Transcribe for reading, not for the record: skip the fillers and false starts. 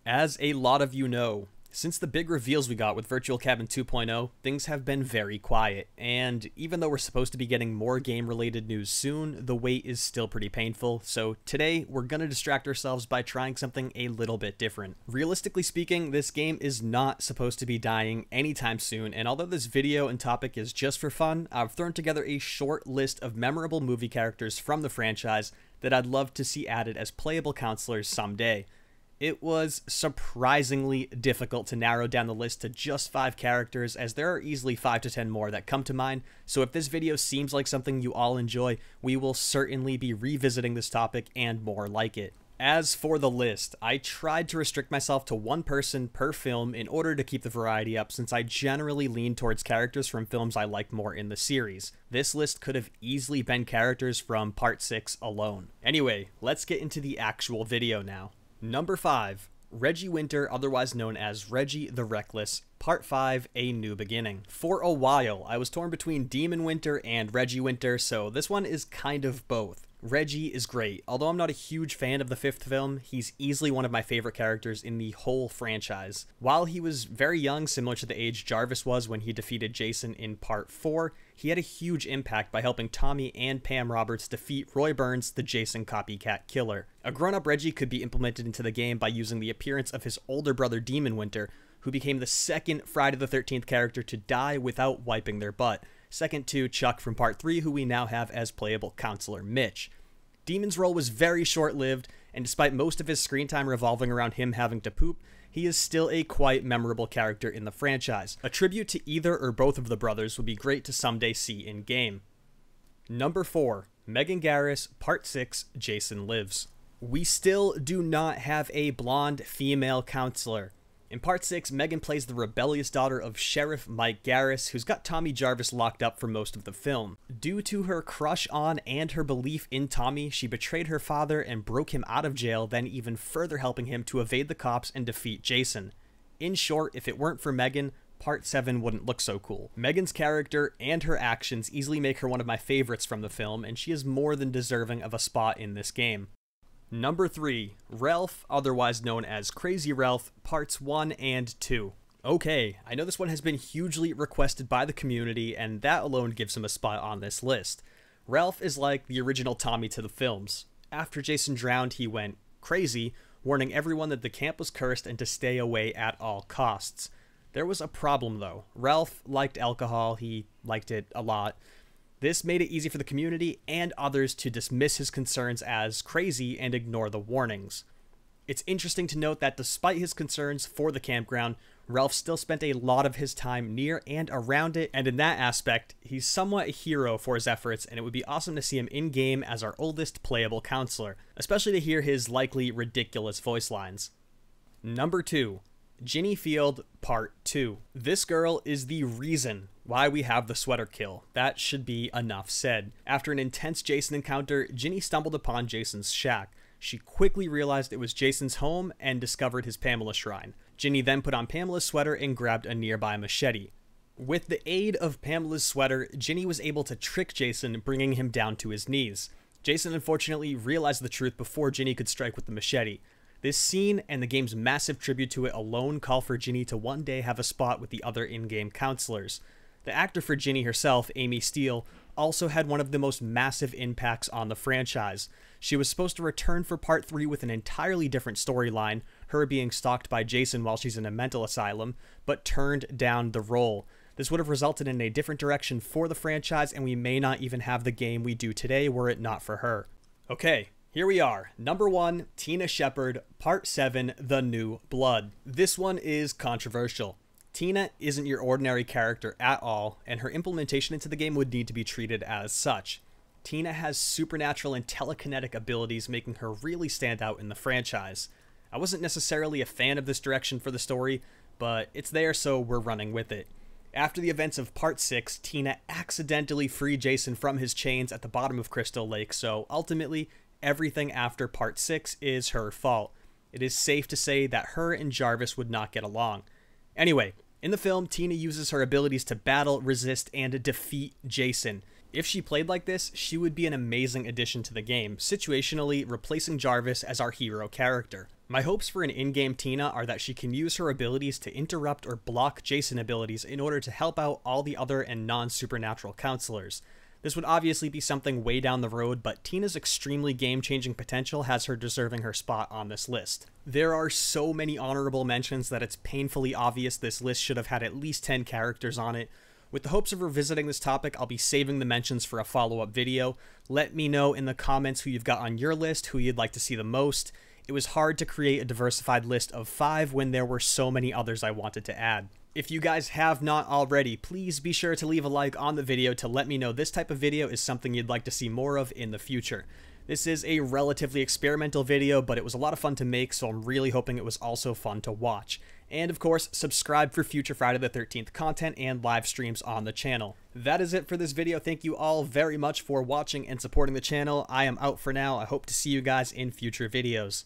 As a lot of you know, since the big reveals we got with Virtual Cabin 2.0, things have been very quiet, and even though we're supposed to be getting more game-related news soon, the wait is still pretty painful, so today we're gonna distract ourselves by trying something a little bit different. Realistically speaking, this game is not supposed to be dying anytime soon, and although this video and topic is just for fun, I've thrown together a short list of memorable movie characters from the franchise that I'd love to see added as playable counselors someday. It was surprisingly difficult to narrow down the list to just 5 characters, as there are easily 5 to 10 more that come to mind, so if this video seems like something you all enjoy, we will certainly be revisiting this topic and more like it. As for the list, I tried to restrict myself to one person per film in order to keep the variety up, since I generally lean towards characters from films I like more in the series. This list could have easily been characters from Part 6 alone. Anyway, let's get into the actual video now. Number 5, Reggie Winter, otherwise known as Reggie the Reckless, Part 5, A New Beginning. For a while, I was torn between Demon Winter and Reggie Winter, so this one is kind of both. Reggie is great. Although I'm not a huge fan of the 5th film, he's easily one of my favorite characters in the whole franchise. While he was very young, similar to the age Jarvis was when he defeated Jason in Part 4, he had a huge impact by helping Tommy and Pam Roberts defeat Roy Burns, the Jason copycat killer. A grown-up Reggie could be implemented into the game by using the appearance of his older brother Demon Winter, who became the second Friday the 13th character to die without wiping their butt, second to Chuck from Part 3, who we now have as playable counselor Mitch. Demon's role was very short-lived, and despite most of his screen time revolving around him having to poop, he is still a quite memorable character in the franchise. A tribute to either or both of the brothers would be great to someday see in-game. Number 4, Megan Garris, Part 6, Jason Lives. We still do not have a blonde female counselor. In Part 6, Megan plays the rebellious daughter of Sheriff Mike Garris, who's got Tommy Jarvis locked up for most of the film. Due to her crush on and her belief in Tommy, she betrayed her father and broke him out of jail, then even further helping him to evade the cops and defeat Jason. In short, if it weren't for Megan, Part 7 wouldn't look so cool. Megan's character and her actions easily make her one of my favorites from the film, and she is more than deserving of a spot in this game. Number 3, Ralph, otherwise known as Crazy Ralph, Parts 1 and 2. Okay, I know this one has been hugely requested by the community, and that alone gives him a spot on this list. Ralph is like the original Tommy to the films. After Jason drowned, he went crazy, warning everyone that the camp was cursed and to stay away at all costs. There was a problem though. Ralph liked alcohol, he liked it a lot. This made it easy for the community and others to dismiss his concerns as crazy and ignore the warnings. It's interesting to note that despite his concerns for the campground, Ralph still spent a lot of his time near and around it, and in that aspect, he's somewhat a hero for his efforts, and it would be awesome to see him in-game as our oldest playable counselor, especially to hear his likely ridiculous voice lines. Number 2, Ginny Field, Part 2. This girl is the reason why we have the sweater kill. That should be enough said. After an intense Jason encounter, Ginny stumbled upon Jason's shack. She quickly realized it was Jason's home and discovered his Pamela shrine. Ginny then put on Pamela's sweater and grabbed a nearby machete. With the aid of Pamela's sweater, Ginny was able to trick Jason, bringing him down to his knees. Jason unfortunately realized the truth before Ginny could strike with the machete. This scene and the game's massive tribute to it alone call for Ginny to one day have a spot with the other in-game counselors. The actor for Ginny herself, Amy Steele, also had one of the most massive impacts on the franchise. She was supposed to return for Part 3 with an entirely different storyline, her being stalked by Jason while she's in a mental asylum, but turned down the role. This would have resulted in a different direction for the franchise, and we may not even have the game we do today were it not for her. Okay. Here we are, number 1, Tina Shepard, Part 7, The New Blood. This one is controversial. Tina isn't your ordinary character at all, and her implementation into the game would need to be treated as such. Tina has supernatural and telekinetic abilities, making her really stand out in the franchise. I wasn't necessarily a fan of this direction for the story, but it's there, so we're running with it. After the events of Part 6, Tina accidentally freed Jason from his chains at the bottom of Crystal Lake, so ultimately, everything after Part 6 is her fault. It is safe to say that her and Jarvis would not get along. Anyway, in the film, Tina uses her abilities to battle, resist, and defeat Jason. If she played like this, she would be an amazing addition to the game, situationally replacing Jarvis as our hero character. My hopes for an in-game Tina are that she can use her abilities to interrupt or block Jason abilities in order to help out all the other and non-supernatural counselors. This would obviously be something way down the road, but Tina's extremely game-changing potential has her deserving her spot on this list. There are so many honorable mentions that it's painfully obvious this list should have had at least 10 characters on it. With the hopes of revisiting this topic, I'll be saving the mentions for a follow-up video. Let me know in the comments who you've got on your list, who you'd like to see the most. It was hard to create a diversified list of 5 when there were so many others I wanted to add. If you guys have not already, please be sure to leave a like on the video to let me know this type of video is something you'd like to see more of in the future. This is a relatively experimental video, but it was a lot of fun to make, so I'm really hoping it was also fun to watch. And of course, subscribe for future Friday the 13th content and live streams on the channel. That is it for this video. Thank you all very much for watching and supporting the channel. I am out for now. I hope to see you guys in future videos.